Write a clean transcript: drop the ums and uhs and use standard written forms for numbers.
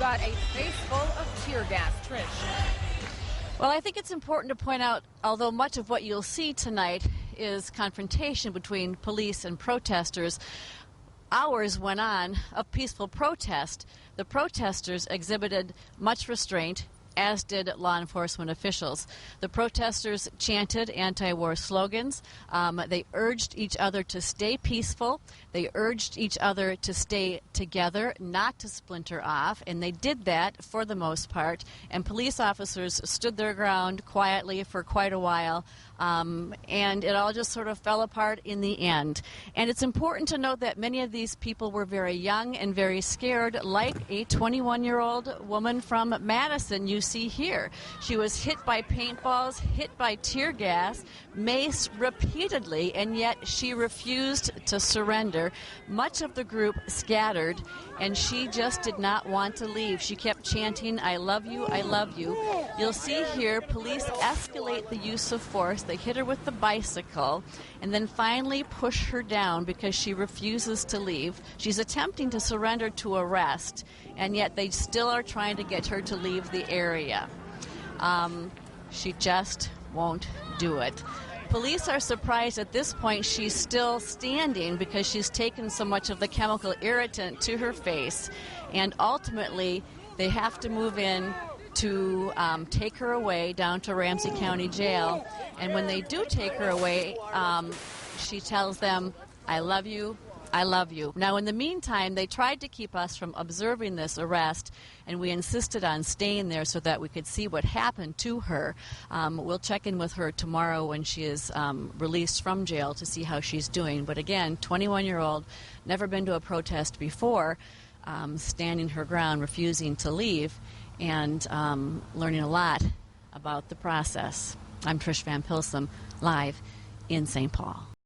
got a face full of tear gas. Trish. Well, I think it's important to point out, although much of what you'll see tonight is confrontation between police and protesters, hours went on of peaceful protest. The protesters exhibited much restraint, as did law enforcement officials. The protesters chanted anti-war slogans. They urged each other to stay peaceful. They urged each other to stay together, not to splinter off, and they did that for the most part. And police officers stood their ground quietly for quite a while, and it all just sort of fell apart in the end. And it's important to note that many of these people were very young and very scared, like a 21-year-old woman from Madison you see here. She was hit by paintballs, hit by tear gas, maced repeatedly, and yet she refused to surrender. Much of the group scattered, and she just did not want to leave. She kept chanting, "I love you, I love you." You'll see here police escalate the use of force. They hit her with the bicycle and then finally push her down because she refuses to leave. She's attempting to surrender to arrest, and yet they still are trying to get her to leave the area. She just won't do it. Police are surprised at this point she's still standing because she's taken so much of the chemical irritant to her face, and ultimately they have to move in to take her away down to Ramsey County Jail. And when they do take her away, she tells them, "I love you, I love you." Now, in the meantime, they tried to keep us from observing this arrest, and we insisted on staying there so that we could see what happened to her. We'll check in with her tomorrow when she is released from jail to see how she's doing. But again, 21-year-old, never been to a protest before, standing her ground, refusing to leave, and learning a lot about the process. I'm Trish Van Pilsum, live in St. Paul.